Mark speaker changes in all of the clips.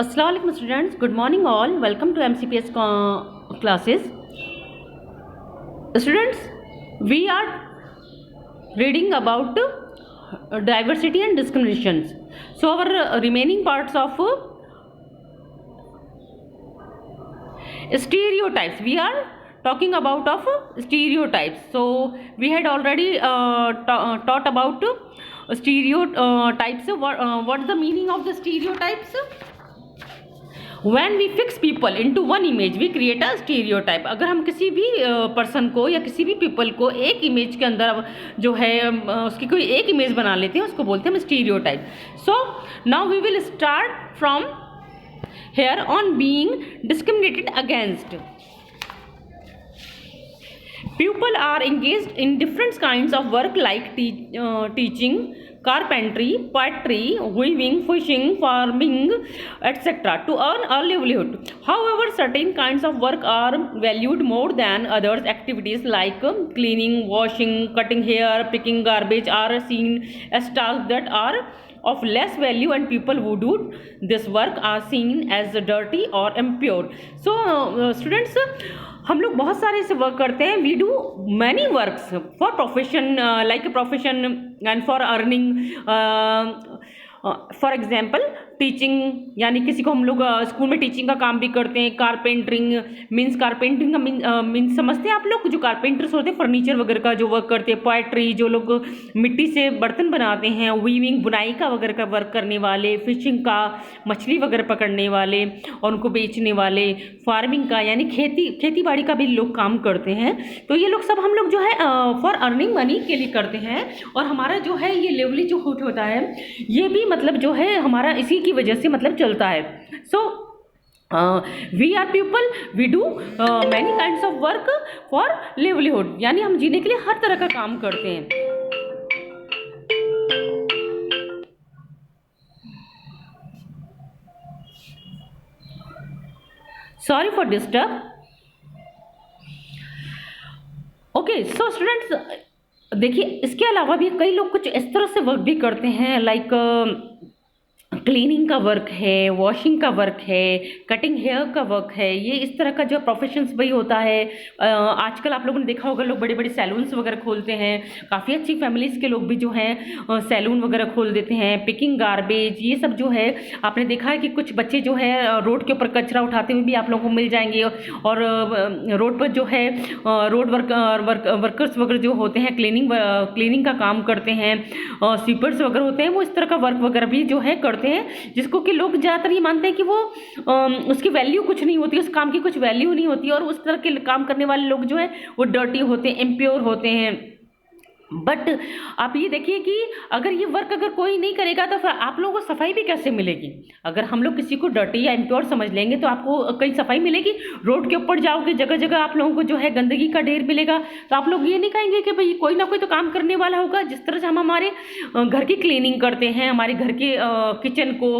Speaker 1: Assalamu alaikum students, good morning all, welcome to MCPS classes. Students, we are reading about diversity and discriminations. So our remaining parts of stereotypes, we are talking about of stereotypes. So we had already taught about stereotypes. What's the meaning of the stereotypes? When we fix people into one image we create a stereotype. अगर हम किसी भी person को या किसी भी people को एक इमेज के अंदर जो है उसकी कोई एक इमेज बना लेते हैं उसको बोलते हैं हम stereotype. So now we will start from here on being discriminated against. People are engaged in different kinds of work like teaching, carpentry, pottery, weaving, fishing, farming, etc. to earn a livelihood. However, certain kinds of work are valued more than others. Activities like cleaning, washing, cutting hair, picking garbage are seen as tasks that are of less value, and people who do this work are seen as dirty or impure. So students, हम लोग बहुत सारे ऐसे work करते हैं. We do many works for profession, like profession and for earning. For example teaching, यानी किसी को हम लोग स्कूल में टीचिंग का काम भी करते हैं. कारपेंटरिंग मीन्स, कारपेंटरिंग का मीन्स समझते हैं आप लोग, जो कारपेंटर्स होते हैं फर्नीचर वगैरह का जो वर्क करते हैं. पोएट्री, जो लोग मिट्टी से बर्तन बनाते हैं. वीविंग, बुनाई का वगैरह का वर्क करने वाले. फिशिंग का, मछली वगैरह पकड़ने वाले और उनको बेचने वाले. फार्मिंग का, यानी खेती बाड़ी का भी लोग काम करते हैं. तो ये लोग सब हम लोग जो है फॉर अर्निंग मनी के लिए करते हैं. और हमारा जो है ये लिवलीहुड होता है, ये भी मतलब जो है हमारा इसी की वजह से मतलब चलता है. So we are people, we do many kinds of work for livelihood, यानी हम जीने के लिए हर तरह का काम करते हैं. Sorry for disturb. Okay, so students देखिए, इसके अलावा भी कई लोग कुछ इस तरह से वर्क भी करते हैं, लाइक क्लीनिंग का वर्क है, वॉशिंग का वर्क है, कटिंग हेयर का वर्क है. ये इस तरह का जो प्रोफेशंस भी होता है. आजकल आप लोगों ने देखा होगा लोग बड़े बड़े सैलून्स वगैरह खोलते हैं. काफ़ी अच्छी फैमिलीज़ के लोग भी जो हैं सैलून वगैरह खोल देते हैं. पिकिंग गार्बेज, ये सब जो है आपने देखा है कि कुछ बच्चे जो है रोड के ऊपर कचरा उठाते हुए भी आप लोगों को मिल जाएंगे. और रोड पर जो है रोड वर्कर्स वगैरह जो होते हैं क्लीनिंग का काम करते हैं. स्वीपर्स वगैरह होते हैं, वो इस तरह का वर्क वगैरह भी जो है करते हैं, जिसको कि लोग ज़्यादातर ये मानते हैं कि वो उसकी वैल्यू कुछ नहीं होती, उस काम की कुछ वैल्यू नहीं होती. और उस तरह के काम करने वाले लोग जो है वो डर्टी होते हैं, इम्प्योर होते हैं. बट आप ये देखिए कि अगर ये वर्क अगर कोई नहीं करेगा तो फिर आप लोगों को सफाई भी कैसे मिलेगी. अगर हम लोग किसी को डर्टी या इम्प्योर समझ लेंगे तो आपको कहीं सफाई मिलेगी. रोड के ऊपर जाओगे, जगह जगह आप लोगों को जो है गंदगी का ढेर मिलेगा. तो आप लोग ये नहीं कहेंगे कि भाई कोई ना कोई तो काम करने वाला होगा. जिस तरह से हम हमारे घर की क्लीनिंग करते हैं, हमारे घर के किचन को,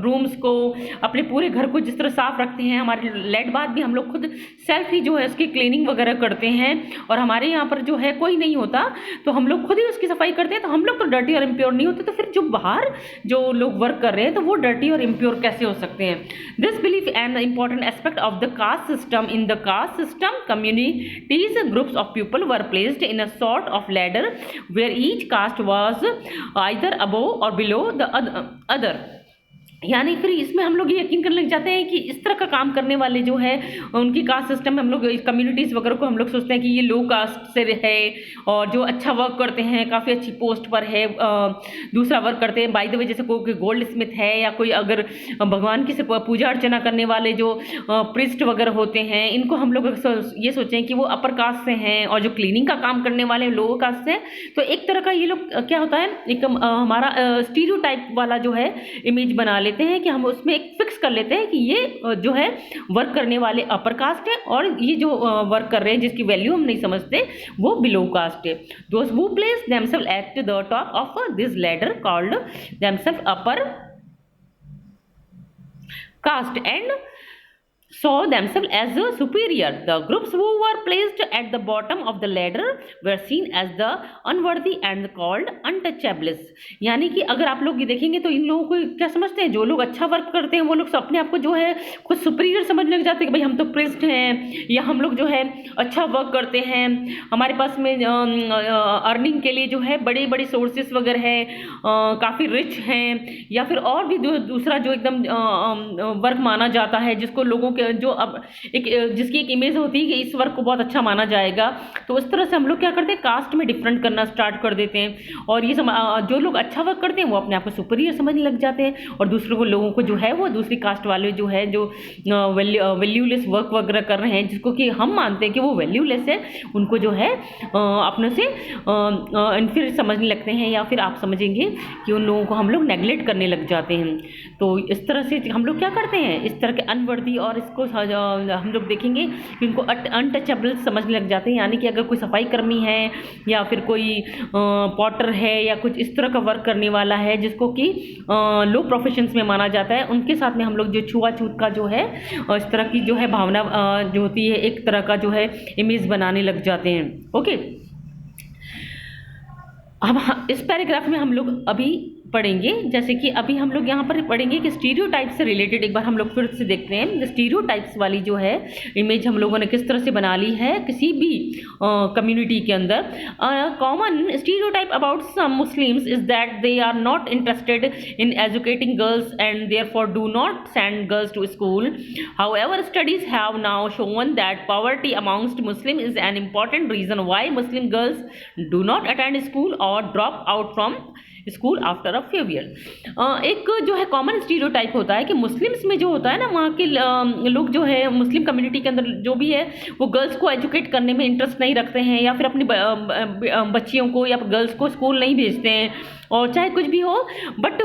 Speaker 1: रूम्स को, अपने पूरे घर को जिस तरह साफ रखते हैं, हमारे लेट बाथ भी हम लोग खुद सेल्फ ही जो है उसकी क्लीनिंग वगैरह करते हैं. और हमारे यहाँ पर जो है कोई नहीं होता तो हम लोग खुद ही उसकी सफाई करते हैं. तो हम लोग तो डर्टी और इम्प्योर नहीं होते, तो फिर जो बाहर जो लोग वर्क कर रहे हैं तो वो डर्टी और इम्प्योर कैसे हो सकते हैं. This belief and important aspect of the caste system. In the caste system communities, groups of people were placed in a sort of ladder where each caste was either above or below the other. यानी फिर इसमें हम लोग ये यकीन करने लग जाते हैं कि इस तरह का काम करने वाले जो है उनकी कास्ट सिस्टम में हम लोग कम्युनिटीज़ वगैरह को हम लोग सोचते हैं कि ये लो कास्ट से है और जो अच्छा वर्क करते हैं, काफ़ी अच्छी पोस्ट पर है, दूसरा वर्क करते हैं. बाय द वे, जैसे कोई गोल्ड स्मिथ है या कोई अगर भगवान की से पूजा अर्चना करने वाले जो प्रिस्ट वगैरह होते हैं, इनको हम लोग ये सोचें कि वो अपर कास्ट से हैं. और जो क्लीनिंग का काम करने वाले लोअर कास्ट से, तो एक तरह का ये लोग क्या होता है, एक हमारा स्टीरियोटाइप वाला जो है इमेज बना लेते हैं कि हम उसमें एक फिक्स कर लेते हैं कि ये जो है वर्क करने वाले अपर कास्ट है और ये जो वर्क कर रहे हैं जिसकी वैल्यू हम नहीं समझते वो बिलो कास्ट है. Those who place themselves at the top of this ladder called themselves upper caste. And saw themselves as superior. The groups who were placed at the bottom of the ladder were seen as the unworthy and called untouchables. यानी कि अगर आप लोग ये देखेंगे तो इन लोगों को क्या समझते हैं, जो लोग अच्छा वर्क करते हैं वो लोग अपने आप को जो है खुद सुपीरियर समझने लग जाते हैं कि भाई हम तो प्रिस्ट हैं, या हम लोग जो है अच्छा वर्क करते हैं, हमारे पास में अर्निंग के लिए जो है बड़े बड़े सोर्सेस वगैरह है, काफ़ी रिच हैं, या फिर और भी दूसरा जो एकदम वर्क माना जाता है, जिसको लोगों के जो अब एक जिसकी एक इमेज होती है कि इस वर्क को बहुत अच्छा माना जाएगा। तो उस तरह से हम लोग क्या करते हैं, कास्ट में डिफरेंट करना स्टार्ट कर देते हैं, और ये जो लोग अच्छा वर्क करते हैं वो अपने आप को सुपीरियर समझने लग जाते हैं, और दूसरों को लोगों को जो है वो दूसरी कास्ट वाले जो है जो वैल्यूलेस वर्क वगैरह कर रहे हैं, जिसको कि हम मानते हैं कि वो वैल्यूलेस है, उनको जो है अपने से इन्फीरियर समझने लगते हैं, या फिर आप समझेंगे कि उन लोगों को हम लोग नेगलेक्ट करने लग जाते हैं। तो इस तरह से हम लोग क्या करते हैं, इस तरह के अनवर्दी, और इसको हम लोग देखेंगे कि उनको अनटचेबल समझने लग जाते हैं। यानी कि अगर कोई सफाई कर्मी है या फिर कोई पॉटर है या कुछ इस तरह का वर्क करने वाला है जिसको कि लो प्रोफेशंस में माना जाता है, उनके साथ में हम लोग जो छुआछूत का जो है इस तरह की जो है भावना जो होती है, एक तरह का जो है इमेज बनाने लग जाते हैं। ओके, अब इस पैराग्राफ में हम लोग अभी पढ़ेंगे, जैसे कि अभी हम लोग यहाँ पर पढ़ेंगे कि स्टीरियोटाइप से रिलेटेड एक बार हम लोग फिर से देखते हैं। स्टीरियोटाइप्स वाली जो है इमेज हम लोगों ने किस तरह से बना ली है किसी भी कम्युनिटी के अंदर। Common stereotype about some Muslims is that they are not interested in educating girls and therefore do not send girls to school. However studies have now shown that poverty amongst Muslim is an important reason why Muslim girls do not attend school और drop out from school after a few year. एक जो है common stereotype होता है कि Muslims में जो होता है ना, वहाँ के लोग जो है मुस्लिम कम्युनिटी के अंदर जो भी है वो गर्ल्स को एजुकेट करने में इंटरेस्ट नहीं रखते हैं, या फिर अपनी बच्चियों को या गर्ल्स को स्कूल नहीं भेजते हैं, और चाहे कुछ भी हो। बट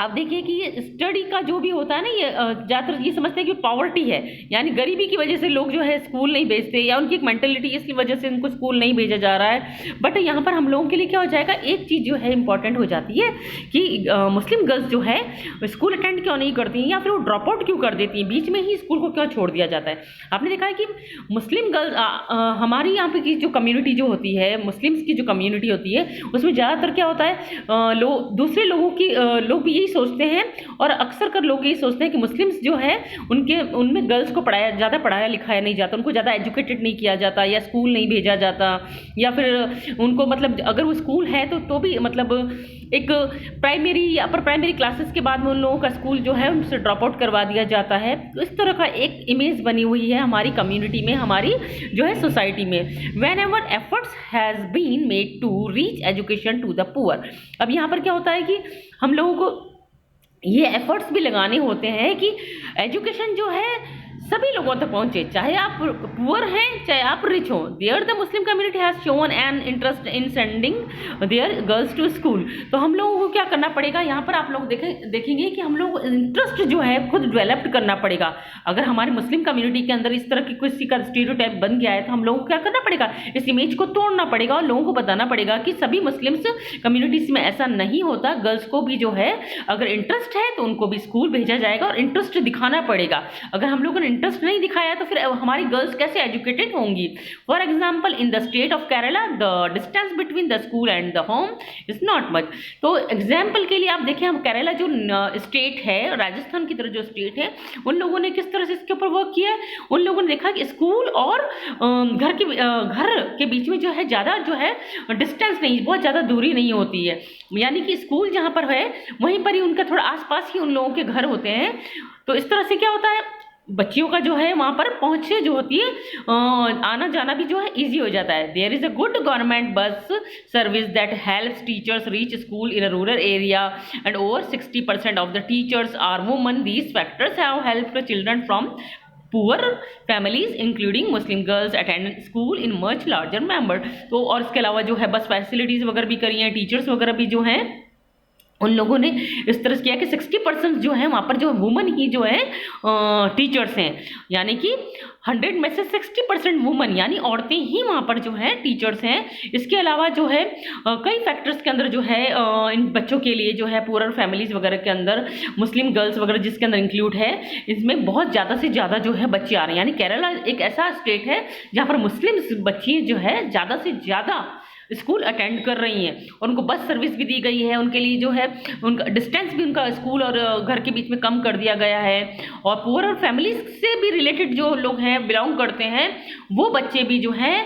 Speaker 1: अब देखिए कि ये स्टडी का जो भी होता है ना, ये ज़्यादातर ये समझते हैं कि पॉवर्टी है, यानी गरीबी की वजह से लोग जो है स्कूल नहीं भेजते, या उनकी एक मेंटेलिटी इसकी वजह से उनको स्कूल नहीं भेजा जा रहा है। बट यहाँ पर हम लोगों के लिए क्या हो जाएगा, एक चीज़ जो है इंपॉर्टेंट हो जाती है कि मुस्लिम गर्ल्स जो है स्कूल अटेंड क्यों नहीं करती हैं, या फिर वो ड्रॉप आउट क्यों कर देती हैं, बीच में ही स्कूल को क्यों छोड़ दिया जाता है। आपने देखा है कि मुस्लिम गर्ल्स हमारी यहाँ पे की जो कम्युनिटी जो होती है, मुस्लिम्स की जो कम्युनिटी होती है, उसमें ज़्यादातर क्या होता है, दूसरे लोगों की लोग भी यही सोचते हैं, और अक्सर कर लोग यही सोचते हैं कि मुस्लिम्स जो है उनमें गर्ल्स को ज़्यादा पढ़ाया लिखाया नहीं जाता, उनको ज़्यादा एजुकेटेड नहीं किया जाता, या स्कूल नहीं भेजा जाता, या फिर उनको मतलब अगर वो स्कूल है तो भी मतलब एक प्राइमरी या अपर प्राइमरी क्लासेस के बाद में उन लोगों का स्कूल जो है उनसे ड्रॉप आउट करवा दिया जाता है। तो इस तरह का एक इमेज बनी हुई है हमारी कम्युनिटी में, हमारी जो है सोसाइटी में। Whenever efforts has been made to reach education to the poor. अब यहाँ पर क्या होता है कि हम लोगों को ये एफर्ट्स भी लगाने होते हैं कि एजुकेशन जो है सभी लोगों तक पहुंचे, चाहे आप पुअर हैं चाहे आप रिच हो। There the Muslim community has shown an interest in sending their girls to school. तो हम लोगों को क्या करना पड़ेगा, यहाँ पर आप लोग देखेंगे कि हम लोग इंटरेस्ट जो है खुद डेवलप करना पड़ेगा। अगर हमारे मुस्लिम कम्युनिटी के अंदर इस तरह की किसी का स्टीरियोटाइप बन गया है तो हम लोगों को क्या करना पड़ेगा, इस इमेज को तोड़ना पड़ेगा, और लोगों को बताना पड़ेगा कि सभी मुस्लिम्स कम्युनिटीज़ में ऐसा नहीं होता। गर्ल्स को भी जो है अगर इंटरेस्ट है तो उनको भी स्कूल भेजा जाएगा, और इंटरेस्ट दिखाना पड़ेगा। अगर हम लोगों ने इंटरेस्ट नहीं दिखाया तो फिर हमारी गर्ल्स कैसे एजुकेटेड होंगी। For example in the state of Kerala the distance between the school and the home is not much. तो एग्जाम्पल के लिए आप देखें, हम केरला जो स्टेट है, राजस्थान की तरह जो स्टेट है, उन लोगों ने किस तरह से इसके ऊपर वर्क किया है। उन लोगों ने देखा कि स्कूल और घर के बीच में जो है ज़्यादा जो है डिस्टेंस नहीं, बहुत ज़्यादा दूरी नहीं होती है, यानी कि स्कूल जहाँ पर है वहीं पर ही उनका थोड़ा आसपास ही उन लोगों के घर होते हैं। तो इस तरह से क्या होता है, बच्चियों का जो है वहाँ पर पहुँचे जो होती है आना जाना भी जो है इजी हो जाता है। There is a good government bus service that helps teachers reach school in a rural area and over 60% of the teachers are woman. These factors have helped children from poor families including Muslim girls attend school in much larger member. तो और इसके अलावा जो है बस facilities वगैरह भी करी हैं, टीचर्स वगैरह भी जो हैं उन लोगों ने इस तरह से किया कि 60% जो है वहाँ पर जो वुमन ही जो है टीचर्स हैं, यानी कि 100 में से 60% वुमन यानी औरतें ही वहाँ पर जो है टीचर्स हैं। इसके अलावा जो है कई फैक्टर्स के अंदर जो है इन बच्चों के लिए जो है पुअर फैमिलीज वगैरह के अंदर मुस्लिम गर्ल्स वगैरह जिसके अंदर इंक्लूड है, इसमें बहुत ज़्यादा से ज़्यादा जो है बच्चे आ रहे हैं। यानी केरला एक ऐसा स्टेट है जहाँ पर मुस्लिम बच्ची जो है ज़्यादा से ज़्यादा स्कूल अटेंड कर रही हैं, और उनको बस सर्विस भी दी गई है। उनके लिए जो है उनका डिस्टेंस भी उनका स्कूल और घर के बीच में कम कर दिया गया है। और पुअर और फैमिली से भी रिलेटेड जो लोग हैं, बिलोंग करते हैं, वो बच्चे भी जो हैं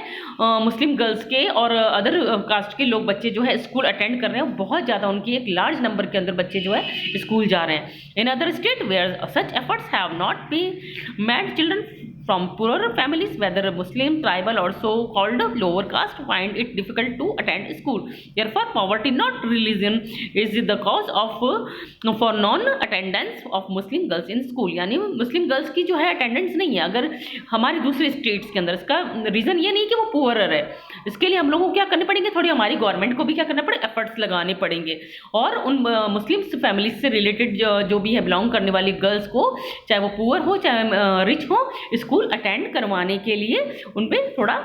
Speaker 1: मुस्लिम गर्ल्स के और अदर कास्ट के लोग बच्चे जो है स्कूल अटेंड कर रहे हैं। बहुत ज़्यादा उनकी एक लार्ज नंबर के अंदर बच्चे जो है स्कूल जा रहे हैं। In other state where such efforts have not been made, children from poorer families, whether Muslim, tribal or so called lower caste, find it difficult to attend school. Therefore poverty not religion is the cause of for non attendance of Muslim girls in school. यानी मुस्लिम girls की जो है attendance नहीं है अगर हमारे दूसरे states के अंदर, इसका रीज़न ये नहीं कि वो पुअरर है। इसके लिए हम लोगों को क्या करने पड़ेंगे, थोड़ी हमारी गवर्नमेंट को भी क्या करना पड़ेगा, एफर्ट्स लगाने पड़ेंगे। और उन मुस्लिम फैमिलीज से रिलेटेड जो भी है बिलोंग करने वाली गर्ल्स को, चाहे वो पुअर हो चाहे रिच हो, स्कूल अटेंड करवाने के लिए उन पे थोड़ा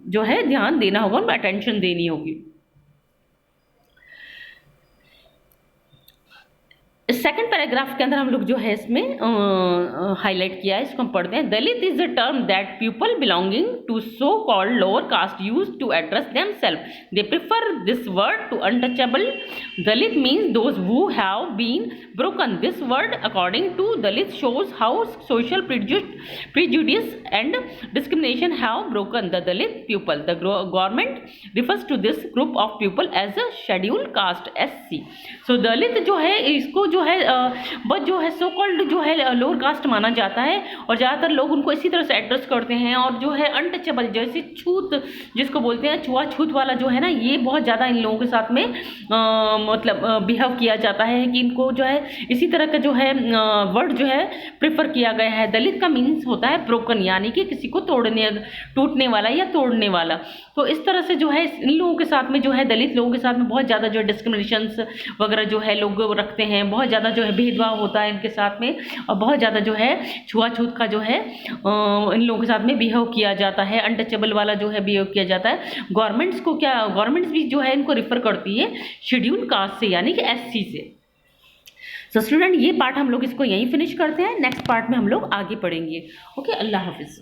Speaker 1: जो है ध्यान देना होगा, उन पर अटेंशन देनी होगी। सेकंड पैराग्राफ के अंदर हम लोग जो है इसमें हाईलाइट किया है, इसको हम पढ़ते हैं। Dalit is a term that people belonging to so called lower caste use to address themself, they prefer this word to untouchable. Dalit means those who have been broken. This word according to Dalit shows how social prejudice and discrimination have broken the Dalit people. The government refers to this group of people as a scheduled caste, SC. So दलित जो है इसको जो है बस जो है so called जो है लोअर कास्ट माना जाता है, और ज़्यादातर लोग उनको इसी तरह से एड्रेस करते हैं। और जो है अनटचेबल, जैसे छूत जिसको बोलते हैं, छुआछूत वाला जो है ना, ये बहुत ज़्यादा इन लोगों के साथ में मतलब बिहेव किया जाता है कि इनको जो है इसी तरह का जो है वर्ड जो है प्रेफर किया गया है। दलित का मीन्स होता है ब्रोकन, यानी कि किसी को तोड़ने टूटने वाला या तोड़ने वाला। तो इस तरह से जो है इन लोगों के साथ में जो है दलित लोगों के साथ में बहुत ज़्यादा जो है डिस्क्रिमिनेशंस वगैरह जो है लोग रखते हैं, बहुत ज़्यादा जो है भेदभाव होता है इनके साथ में, और बहुत ज़्यादा जो है छुआछूत का जो है इन लोगों के साथ में बिहेव किया जाता है, अनटचेबल वाला जो है बिहेव किया जाता है। गवर्नमेंट्स भी जो है इनको रिफर करती है शेड्यूल कास्ट से, यानी कि SC से। तो स्टूडेंट ये पार्ट हम लोग इसको यहीं फिनिश करते हैं, नेक्स्ट पार्ट में हम लोग आगे पढ़ेंगे। ओके, अल्लाह हाफिज़।